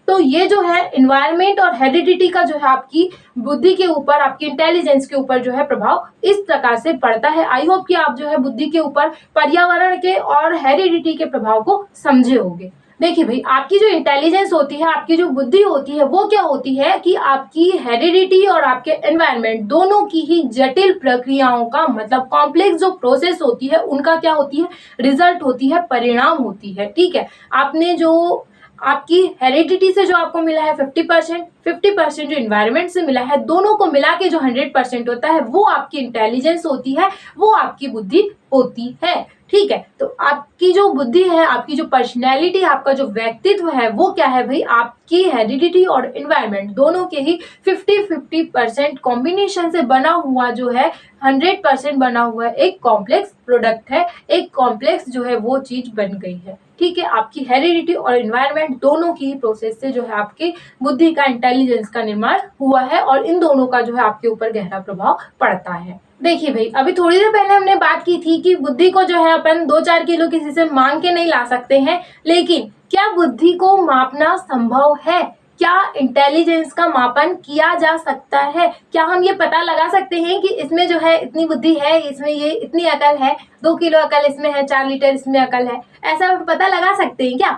तो ये जो है इन्वायरमेंट और हेरिडिटी का जो है आपकी बुद्धि के ऊपर, आपकी इंटेलिजेंस के ऊपर जो है प्रभाव इस प्रकार से पड़ता है। आई होप कि आप जो है बुद्धि के ऊपर पर्यावरण के और हेरिडिटी के प्रभाव को समझे होंगे। देखिए भाई, आपकी जो इंटेलिजेंस होती है, आपकी जो बुद्धि होती है, वो क्या होती है कि आपकी हेरिडिटी और आपके एनवायरनमेंट दोनों की ही जटिल प्रक्रियाओं का, मतलब कॉम्प्लेक्स जो प्रोसेस होती है, उनका क्या होती है, रिजल्ट होती है, परिणाम होती है, ठीक है। आपने जो आपकी हेरिडिटी से जो आपको मिला है 50%, 50% जो इन्वायरमेंट से मिला है, दोनों को मिला के जो 100% होता है, वो आपकी इंटेलिजेंस होती है, वो आपकी बुद्धि होती है, ठीक है। तो आपकी जो बुद्धि है, आपकी जो पर्सनैलिटी, आपका जो व्यक्तित्व है, वो क्या है भाई, आपकी हेरिडिटी और इन्वायरमेंट दोनों के ही 50-50% कॉम्बिनेशन से बना हुआ जो है 100% बना हुआ एक कॉम्प्लेक्स प्रोडक्ट है। एक कॉम्प्लेक्स जो है वो चीज बन गई है, ठीक है। आपकी हेरिडिटी और इन्वायरमेंट दोनों की ही प्रोसेस से जो है आपकी बुद्धि का, इंटेलिजेंस का निर्माण हुआ है, और इन दोनों का जो है आपके ऊपर गहरा प्रभाव पड़ता है। देखिए भाई, अभी थोड़ी देर पहले हमने बात की थी कि बुद्धि को जो है अपन 2-4 किलो किसी से मांग के नहीं ला सकते हैं, लेकिन क्या बुद्धि को मापना संभव है? क्या इंटेलिजेंस का मापन किया जा सकता है? क्या हम ये पता लगा सकते हैं कि इसमें जो है इतनी बुद्धि है, इसमें ये इतनी अकल है, 2 किलो अकल इसमें है, 4 लीटर इसमें अकल है? ऐसा पता लगा सकते हैं क्या?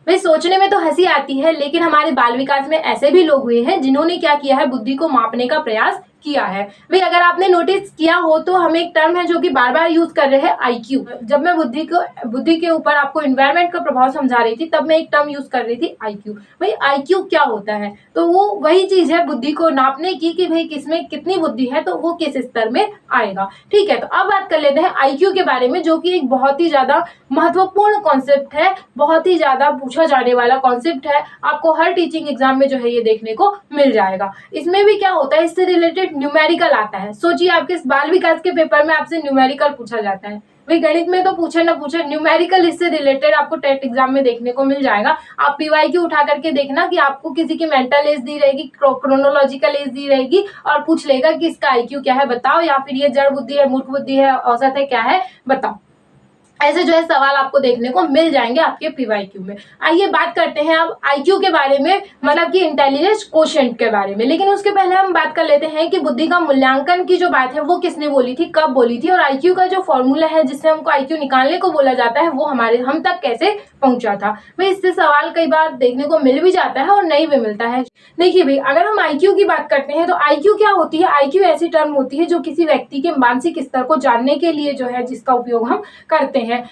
भाई सोचने में तो हंसी आती है, लेकिन हमारे बाल विकास में ऐसे भी लोग हुए हैं जिन्होंने क्या किया है, बुद्धि को मापने का प्रयास किया है। भाई अगर आपने नोटिस किया हो तो हम एक टर्म है जो कि बार बार यूज कर रहे हैं, आईक्यू। जब मैं बुद्धि के ऊपर आपको इन्वायरमेंट का प्रभाव समझा रही थी, तब मैं एक टर्म यूज कर रही थी, आईक्यू। भाई आईक्यू क्या होता है? तो वो वही चीज है बुद्धि को नापने की कि भाई किसमें कितनी बुद्धि है, तो वो किस स्तर में आएगा, ठीक है। तो अब बात कर लेते हैं आईक्यू के बारे में, जो कि एक बहुत ही ज्यादा महत्वपूर्ण कॉन्सेप्ट है, बहुत ही ज्यादा पूछा जाने वाला कॉन्सेप्ट है। आपको हर टीचिंग एग्जाम में जो है ये देखने को मिल जाएगा। इसमें भी क्या होता है, इससे रिलेटेड न्यूमेरिकल आता है। सोचिए आपके बाल विकास के पेपर में आपसे न्यूमेरिकल पूछा जाता है। भाई गणित में तो पूछे ना पूछे, न्यूमेरिकल इससे रिलेटेड आपको टेट एग्जाम में देखने को मिल जाएगा। आप पीवाईक्यू उठा करके देखना कि आपको किसी की मेंटल एज दी रहेगी, क्रोनोलॉजिकल एज दी रहेगी, और पूछ लेगा कि इसका आईक्यू क्या है बताओ, या फिर ये जड़ बुद्धि है, मूर्ख बुद्धि है, औसत है, क्या है बताओ। ऐसे जो है सवाल आपको देखने को मिल जाएंगे आपके पीवाईक्यू में। आइए बात करते हैं अब आईक्यू के बारे में, मतलब कि इंटेलिजेंस कोशेंट के बारे में। लेकिन उसके पहले हम बात कर लेते हैं कि बुद्धि का मूल्यांकन की जो बात है वो किसने बोली थी, कब बोली थी, और आईक्यू का जो फॉर्मूला है जिससे हमको आईक्यू निकालने को बोला जाता है, वो हम तक कैसे पहुंचा था। भाई इससे सवाल कई बार देखने को मिल भी जाता है और नहीं भी मिलता है। देखिए भाई, अगर हम आईक्यू की बात करते हैं तो आईक्यू क्या होती है? आईक्यू ऐसी टर्म होती है जो किसी व्यक्ति के मानसिक स्तर को जानने के लिए जो है जिसका उपयोग हम करते हैं। हैं,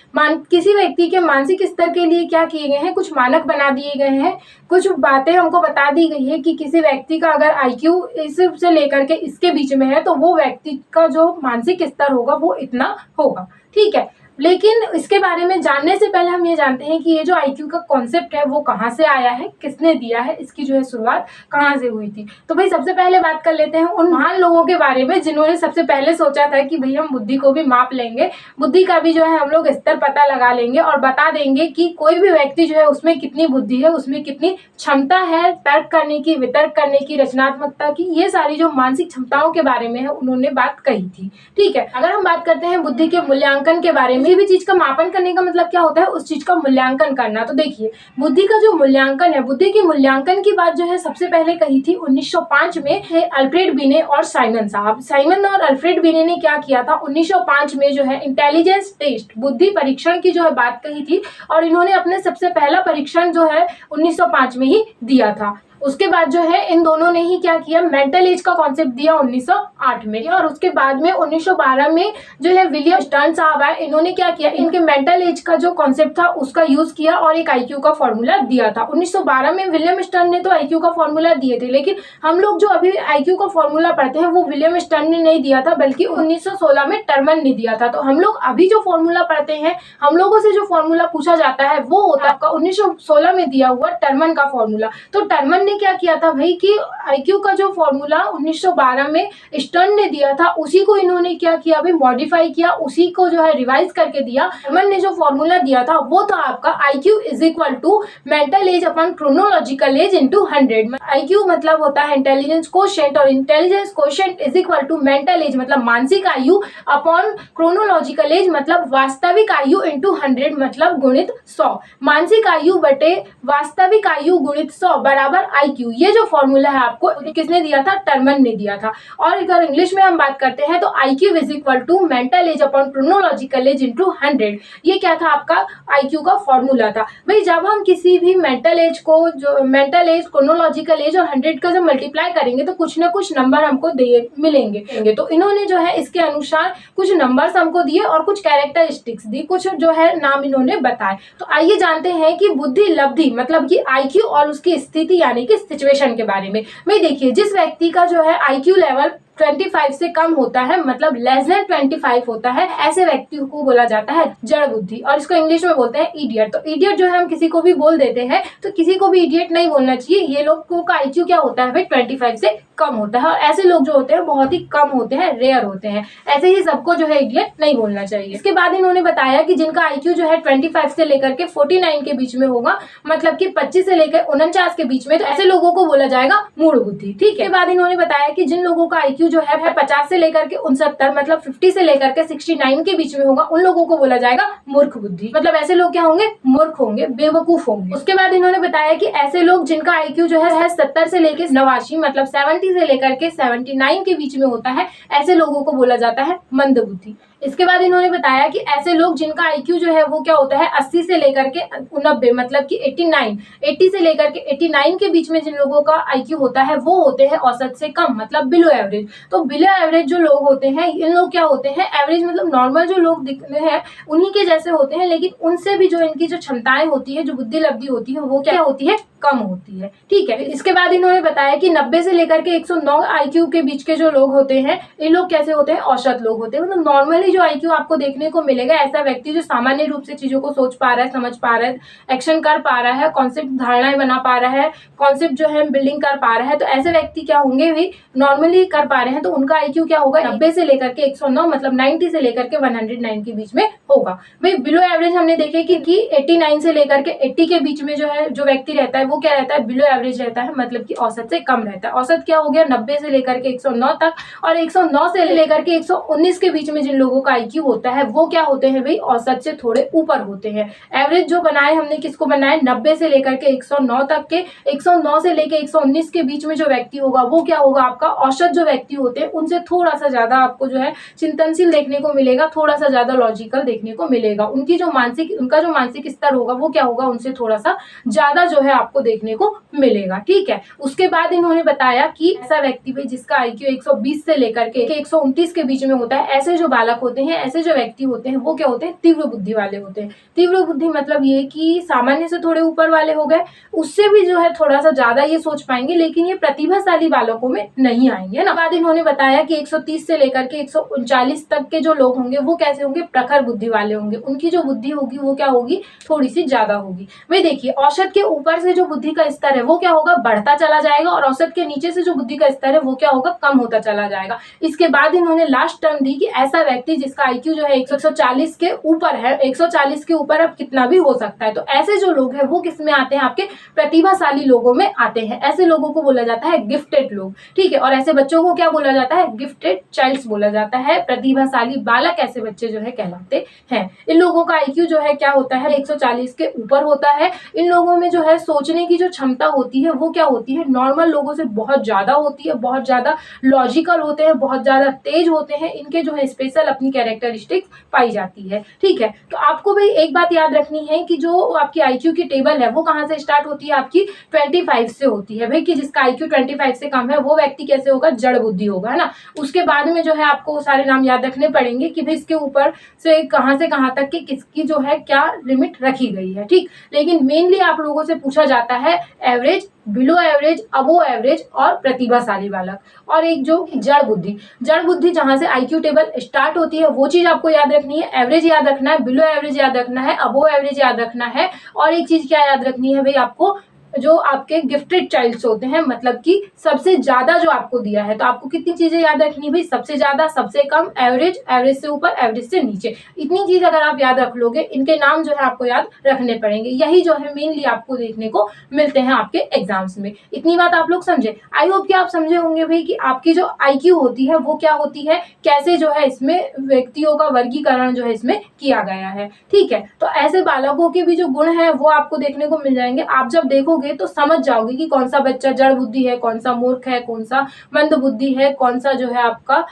किसी व्यक्ति के मानसिक स्तर के लिए क्या किए गए हैं, कुछ मानक बना दिए गए हैं, कुछ बातें हमको बता दी गई है कि किसी व्यक्ति का अगर IQ इससे लेकर के इसके बीच में है तो वो व्यक्ति का जो मानसिक स्तर होगा वो इतना होगा, ठीक है। लेकिन इसके बारे में जानने से पहले हम ये जानते हैं कि ये जो IQ का कॉन्सेप्ट है वो कहाँ से आया है, किसने दिया है, इसकी जो है शुरुआत कहाँ से हुई थी। तो भाई सबसे पहले बात कर लेते हैं उन महान लोगों के बारे में जिन्होंने सबसे पहले सोचा था कि भाई हम बुद्धि को भी माप लेंगे, बुद्धि का भी जो है हम लोग स्तर पता लगा लेंगे और बता देंगे कि कोई भी व्यक्ति जो है उसमें कितनी बुद्धि है, उसमें कितनी क्षमता है तर्क करने की, वितर्क करने की, रचनात्मकता की, ये सारी जो मानसिक क्षमताओं के बारे में है उन्होंने बात कही थी, ठीक है। अगर हम बात करते हैं बुद्धि के मूल्यांकन के बारे में, किसी भी चीज का मापन करने का मतलब क्या होता है, उस चीज का मूल्यांकन करना। तो देखिए बुद्धि का जो मूल्यांकन है, बुद्धि के मूल्यांकन की बात जो है सबसे पहले कही थी 1905 में है अल्फ्रेड बिने और साइमन साहब। साइमन और अल्फ्रेड बिने ने क्या किया था, 1905 में जो है इंटेलिजेंस टेस्ट, बुद्धि परीक्षण की जो है बात कही थी और इन्होंने अपने सबसे पहला परीक्षण जो है 1905 में ही दिया था। उसके बाद जो है इन दोनों ने ही क्या किया, मेंटल एज का कॉन्सेप्ट दिया 1908 में और उसके बाद में 1912 में जो है विलियम स्टर्न साहब आए, इन्होंने क्या किया, इनके मेंटल एज का जो कॉन्सेप्ट था उसका यूज किया और एक IQ का फॉर्मूला दिया था। 1912 में विलियम स्टर्न ने तो IQ का फॉर्मूला दिए थे, लेकिन हम लोग जो अभी IQ का फॉर्मूला पढ़ते हैं वो विलियम स्टर्न ने नहीं दिया था बल्कि 1916 में टर्मन ने दिया था। तो हम लोग अभी जो फॉर्मूला पढ़ते हैं, हम लोगों से जो फॉर्मूला पूछा जाता है वो होता है आपका 1916 में दिया हुआ टर्मन का फॉर्मूला। तो टर्मन क्या किया था भाई कि IQ का जो फॉर्मूला 1912 में स्टर्न ने दिया था उसी को इन्होंने क्या किया भाई, मॉडिफाई किया, उसी को जो है रिवाइज करके दिया। टर्मन ने जो फॉर्मूला दिया था वो था आपका IQ is equal to mental age upon chronological age into 100। IQ मतलब होता है इंटेलिजेंस कोशेंट और intelligence quotient is equal to mental age मतलब मानसिक आयु अपॉन क्रोनोलॉजिकल एज मतलब वास्तविक आयु इनटू 100 मतलब गुणित 100। मानसिक आयु बटे वास्तविक आयु गुणित 100 बराबर IQ। ये जो फॉर्मूला है आपको किसने दिया था, टर्मन ने दिया था। और अगर इंग्लिश में हम बात करते हैं तो IQ is equal to mental age upon chronological age into 100। ये क्या था आपका IQ का फॉर्मूला था। भाई जब हम किसी भी मेंटल एज को, जो मेंटल एज, क्रोनोलॉजिकल एज और 100 का जब मल्टीप्लाई करेंगे तो कुछ ना कुछ नंबर हमको मिलेंगे। तो इन्होंने जो है इसके अनुसार कुछ नंबर्स हमको दिए और कुछ कैरेक्टरिस्टिक्स दी, कुछ जो है नाम इन्होंने बताए। तो आइए जानते हैं कि बुद्धि लब्धि मतलब कि IQ और उसकी स्थिति यानी कि सिचुएशन के बारे में। भाई देखिए जिस व्यक्ति का जो है IQ लेवल 25 से कम होता है मतलब लेस देन 25 होता है, ऐसे व्यक्ति को बोला जाता है जड़ बुद्धि और इसको इंग्लिश में बोलते हैं इडियट। तो इडियट जो है हम किसी को भी बोल देते हैं, तो किसी को भी इडियट नहीं बोलना चाहिए। ये लोगों का IQ क्या होता है भाई 25 से कम होता है और ऐसे लोग जो होते हैं बहुत ही कम होते हैं, रेयर होते हैं। ऐसे ही सबको जो है इडियट नहीं बोलना चाहिए। इसके बाद इन्होंने बताया कि जिनका IQ जो है 25 से लेकर के 49 के बीच में होगा मतलब कि 25 से लेकर 49 के बीच में, तो ऐसे लोगों को बोला जाएगा मूढ़ बुद्धि, ठीक है। बाद इन्होंने बताया कि जिन लोगों का IQ जो है 50 से लेकर के 69 मतलब 50 से लेकर के 69 के बीच में होगा, उन लोगों को बोला जाएगा मूर्ख बुद्धि। मतलब ऐसे लोग क्या होंगे, मूर्ख होंगे, बेवकूफ होंगे। उसके बाद इन्होंने बताया कि ऐसे लोग जिनका IQ जो है 70 से लेकर 89 मतलब 70 से लेकर के 79 के बीच में होता है, ऐसे लोगों को बोला जाता है मंद बुद्धि। इसके बाद इन्होंने बताया कि ऐसे लोग जिनका IQ जो है वो क्या होता है 80 से लेकर के 89 मतलब कि 80 से लेकर के 89 के बीच में जिन लोगों का IQ होता है वो होते हैं औसत से कम मतलब बिलो एवरेज। तो बिलो एवरेज जो लोग होते हैं, इन लोग क्या होते हैं, एवरेज मतलब नॉर्मल जो लोग दिखते हैं उन्हीं के जैसे होते हैं, लेकिन उनसे भी जो इनकी जो क्षमताएं होती है, जो बुद्धि लब्धि होती है वो क्या होती है, कम होती है, ठीक है। इसके बाद इन्होंने बताया कि 90 से लेकर के 109 IQ के बीच के जो लोग होते हैं, इन लोग कैसे होते हैं, औसत लोग होते हैं। मतलब नॉर्मली जो IQ आपको देखने को मिलेगा, ऐसा व्यक्ति जो सामान्य रूप से चीजों को सोच पा रहा है, समझ पा रहा है, एक्शन कर पा रहा है, कॉन्सेप्ट धारणाएं बना पा रहा है, कॉन्सेप्ट जो है बिल्डिंग कर पा रहा है, तो ऐसे व्यक्ति क्या होंगे भी नॉर्मली कर पा रहे हैं, तो उनका IQ क्या होगा 90 से लेकर के 109 मतलब 90 से लेकर के 109 के बीच में होगा। भाई बिलो एवरेज हमने देखे कि 89 से लेकर के 80 के बीच में जो है जो व्यक्ति रहता है वो क्या रहता है, बिलो एवरेज रहता है, मतलब कि औसत से कम रहता है। औसत क्या हो गया 90 से लेकर के 109 तक, और 109 से लेकर के 119 के बीच में जिन लोगों का IQ होता है वो क्या होते हैं भाई, औसत से थोड़े ऊपर होते हैं। एवरेज जो बनाए हमने किसको बनाए, 90 से लेकर के 109 तक के, 109 से लेकर 119 के बीच में जो व्यक्ति होगा वो क्या होगा आपका औसत जो व्यक्ति होते हैं उनसे थोड़ा सा ज्यादा आपको जो है चिंतनशील देखने को मिलेगा, थोड़ा सा ज्यादा लॉजिकल देखने को मिलेगा। उनका जो मानसिक स्तर होगा वो क्या होगा, उनसे थोड़ा सा ज्यादा जो है आपको देखने को मिलेगा, ठीक है। उसके बाद इन्होंने बताया कि ऐसा व्यक्ति भी जिसका IQ 120 से लेकर के 129 के बीच में होता है, ऐसे जो बालक होते होते हैं, ऐसे जो व्यक्ति होते हैं वो क्या होते हैं, तीव्र बुद्धि वाले होते हैं। तीव्र बुद्धि मतलब ये कि सामान्य से थोड़े ऊपर वाले हो गए, उससे भी जो है थोड़ा सा ज्यादा ये सोच पाएंगे, लेकिन ये प्रतिभाशाली बालकों में नहीं आएंगे ना। बाद इन्होंने बताया कि 130 से लेकर के 139 तक के जो लोग होंगे वो कैसे होंगे, प्रखर बुद्धि वाले होंगे। उनकी जो बुद्धि होगी वो क्या होगी, थोड़ी सी ज्यादा होगी। भाई देखिए, औसत के ऊपर से जो बुद्धि का स्तर है वो क्या होगा, बढ़ता चला जाएगा, और औसत के नीचे से जो बुद्धि का स्तर है वो क्या होगा, कम होता चला जाएगा। इसके बाद इन्होंने लास्ट टर्म दी कि ऐसा व्यक्ति जिसका आईक्यू जो है 140 के ऊपर है, 140 के ऊपर अब कितना भी हो सकता है, तो ऐसे जो लोग हैं वो किस में आते हैं, आपके प्रतिभाशाली लोगों में आते हैं। ऐसे लोगों को बोला जाता है गिफ्टेड लोग, ठीक है। और ऐसे बच्चों को क्या बोला जाता है, गिफ्टेड चाइल्ड्स बोला जाता है। प्रतिभाशाली बालक ऐसे बच्चे जो है कहलाते हैं। इन लोगों का आईक्यू जो है क्या होता है, 140 के ऊपर होता है। इन लोगों में जो है सोचने की जो क्षमता होती है वो क्या होती है, नॉर्मल लोगों से बहुत ज्यादा होती है, बहुत ज्यादा लॉजिकल होते हैं, बहुत ज्यादा तेज होते हैं। इनके जो है स्पेशल अपनी कैरेक्टरिस्टिक्स पाई जाती है, ठीक है। तो आपको भाई एक बात याद रखनी है कि जो आपकी आईक्यू की टेबल है वो कहाँ से स्टार्ट होती है, आपकी 25 से होती है। भाई कि जिसका आईक्यू 25 से कम है वो व्यक्ति कैसे होगा, जड़ बुद्धि होगा, है ना। उसके बाद में जो है आपको सारे नाम याद रखने पड़ेंगे कि भाई इसके ऊपर से कहाँ तक कि किसकी जो है क्या लिमिट रखी गई है, ठीक। लेकिन मेनली आप लोगों से पूछा जाता है एवरेज, बिलो एवरेज, अबो एवरेज और प्रतिभाशाली बालक, और एक जो जड़ बुद्धि जहां से आईक्यू टेबल स्टार्ट होती है वो चीज आपको याद रखनी है। एवरेज याद रखना है, बिलो एवरेज याद रखना है, अबो एवरेज याद रखना है, और एक चीज क्या याद रखनी है भाई आपको, जो आपके गिफ्टेड चाइल्ड्स होते हैं, मतलब कि सबसे ज्यादा जो आपको दिया है। तो आपको कितनी चीजें याद रखनी है भाई, सबसे ज्यादा, सबसे कम, एवरेज, एवरेज से ऊपर, एवरेज से नीचे। इतनी चीज अगर आप याद रख लोगे, इनके नाम जो है आपको याद रखने पड़ेंगे। यही जो है मेनली आपको देखने को मिलते हैं आपके एग्जाम्स में। इतनी बात आप लोग समझे। आई होप कि आप समझे होंगे भाई कि आपकी जो आईक्यू होती है वो क्या होती है, कैसे जो है इसमें व्यक्तियों का वर्गीकरण जो है इसमें किया गया है, ठीक है। तो ऐसे बालकों के भी जो गुण है वो आपको देखने को मिल जाएंगे। आप जब देखोगे तो समझ जाओगे कि कौन सा बच्चा जड़ बुद्धि है, कौन सा मूर्ख है, कौन सा मंद बुद्धि है, कौन सा जो है आपका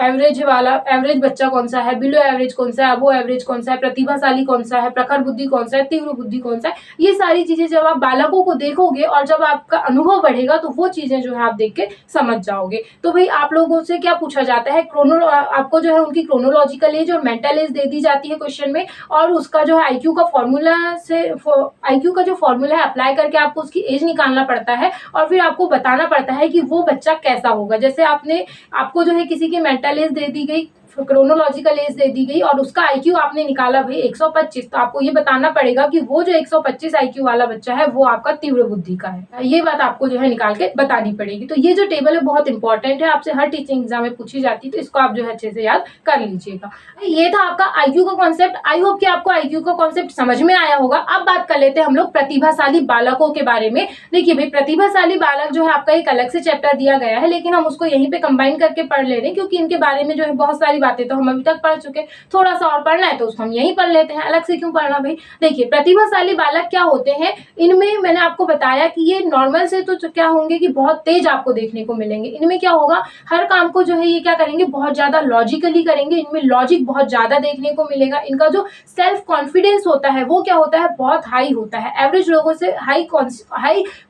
एवरेज वाला, एवरेज बच्चा कौन सा है, बिलो एवरेज कौन सा है, अबो एवरेज कौन सा है, प्रतिभाशाली कौन सा है, प्रखर बुद्धि कौन सा है, तीव्र बुद्धि कौन सा है। ये सारी चीजें जब आप बालकों को देखोगे और जब आपका अनुभव बढ़ेगा तो वो चीजें जो है आप देख के समझ जाओगे। तो भाई आप लोगों से क्या पूछा जाता है, आपको जो है उनकी क्रोनोलॉजिकल एज और मेंटल एज दे दी जाती है क्वेश्चन में, और उसका जो है आईक्यू का फॉर्मूला से, आईक्यू का जो फॉर्मूला है अप्लाई करके आपको उसकी एज निकालना पड़ता है, और फिर आपको बताना पड़ता है कि वो बच्चा कैसा होगा। जैसे आपको जो है किसी की मेंटल एज दे दी गई, क्रोनोलॉजिकल एज दे दी गई, और उसका आईक्यू आपने निकाला भाई 125, तो आपको ये बताना पड़ेगा कि वो जो 125 आईक्यू वाला बच्चा है वो आपका तीव्र बुद्धि का है। ये बात आपको जो है निकाल के बतानी पड़ेगी। तो ये जो टेबल है बहुत इंपॉर्टेंट है, आपसे हर टीचिंग एग्जाम में पूछी जाती है, तो इसको आप जो है अच्छे से याद कर लीजिएगा। ये था आपका आईक्यू का कॉन्सेप्ट। आई होप कि आपको आईक्यू का कॉन्सेप्ट समझ में आया होगा। अब बात कर लेते हैं हम लोग प्रतिभाशाली बालकों के बारे में। देखिए भाई, प्रतिभाशाली बालक जो है आपका एक अलग से चैप्टर दिया गया है, लेकिन हम उसको यहीं पे कंबाइन करके पढ़ ले रहे हैं, क्योंकि इनके बारे में जो है बहुत सारी बातें तो हम अभी तक पढ़ चुके, थोड़ा सा और पढ़ना है तो उसको हम यहीं पढ़ लेते हैं, अलग से क्यों पढ़ना भाई। देखिए, प्रतिभाशाली बालक क्या होते हैं, इनमें मैंने आपको बताया कि ये नॉर्मल से तो क्या होंगे कि बहुत तेज आपको देखने को मिलेंगे। इनमें क्या होगा, हर काम को जो है ये क्या करेंगे, बहुत ज्यादा लॉजिकली करेंगे। इनमें लॉजिक बहुत ज्यादा देखने को मिलेगा। इनका जो सेल्फ कॉन्फिडेंस होता है वो क्या होता है, बहुत हाई होता है। एवरेज लोगों से हाई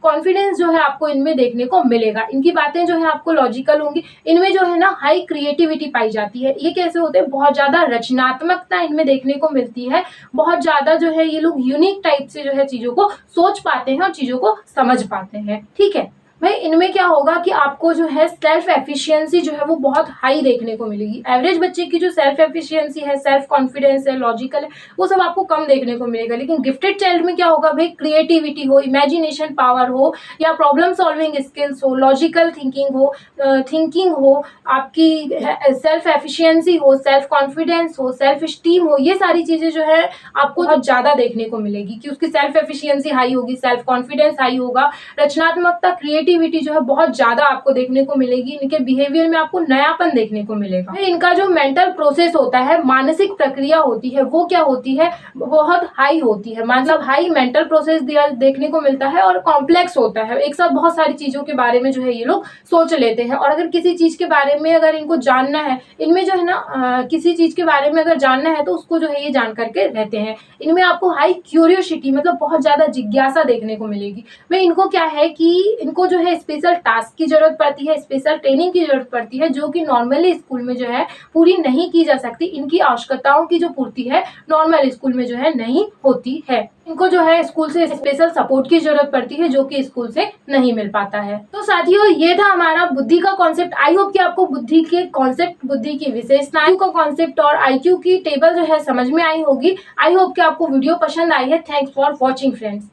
कॉन्फिडेंस जो है आपको इनमें देखने को मिलेगा। इनकी बातें जो है आपको लॉजिकल होंगी। इनमें जो है ना हाई क्रिएटिविटी पाई जाती है। ये कैसे होते हैं, बहुत ज्यादा रचनात्मकता इनमें देखने को मिलती है। बहुत ज्यादा जो है ये लोग यूनिक टाइप से जो है चीजों को सोच पाते हैं और चीजों को समझ पाते हैं, ठीक है। भाई इनमें क्या होगा कि आपको जो है सेल्फ एफिशिएंसी जो है वो बहुत हाई देखने को मिलेगी। एवरेज बच्चे की जो सेल्फ एफिशिएंसी है, सेल्फ कॉन्फिडेंस है, लॉजिकल है, वो सब आपको कम देखने को मिलेगा। लेकिन गिफ्टेड चाइल्ड में क्या होगा भाई, क्रिएटिविटी हो, इमेजिनेशन पावर हो, या प्रॉब्लम सॉल्विंग स्किल्स हो, लॉजिकल थिंकिंग हो, आपकी सेल्फ एफिशिएंसी हो, सेल्फ कॉन्फिडेंस हो, सेल्फ स्टीम हो, ये सारी चीजें जो है आपको बहुत ज्यादा देखने को मिलेगी कि उसकी सेल्फ एफिशिएंसी हाई होगी, सेल्फ कॉन्फिडेंस हाई होगा, रचनात्मकता, क्रिएटिविटी जो है बहुत ज्यादा आपको देखने को मिलेगी। इनके बिहेवियर में आपको नयापन देखने को मिलेगा। इनका जो मेंटल प्रोसेस होता है, मानसिक प्रक्रिया होती है, वो क्या होती है, बहुत हाई होती है। मतलब हाई मेंटल प्रोसेस देखने को मिलता है और कॉम्प्लेक्स होता है। एक साथ बहुत सारी चीजों के बारे में जो है ये लोग सोच लेते हैं। और अगर किसी चीज के बारे में अगर इनको जानना है, इनमें जो है ना किसी चीज के बारे में अगर जानना है तो उसको जो है ये जान करके रहते हैं। इनमें आपको हाई क्यूरियोसिटी, मतलब बहुत ज्यादा जिज्ञासा देखने को मिलेगी। भाई इनको क्या है कि इनको जो है स्पेशल टास्क की जरूरत पड़ती है, स्पेशल ट्रेनिंग की जरूरत पड़ती है, जो कि नॉर्मली स्कूल में जो है पूरी नहीं की जा सकती। इनकी आवश्यकताओं की जो पूर्ति है नॉर्मल स्कूल में जो है नहीं होती है। इनको जो है स्कूल से स्पेशल सपोर्ट की जरूरत पड़ती है, जो कि स्कूल से नहीं मिल पाता है। तो साथियों, ये था हमारा बुद्धि का कॉन्सेप्ट। आई होप कि आपको बुद्धि के कॉन्सेप्ट, बुद्धि की विशेषताएं का कॉन्सेप्ट और IQ की टेबल जो है समझ में आई होगी। आई होप कि आपको वीडियो पसंद आई है। Thanks for watching friends.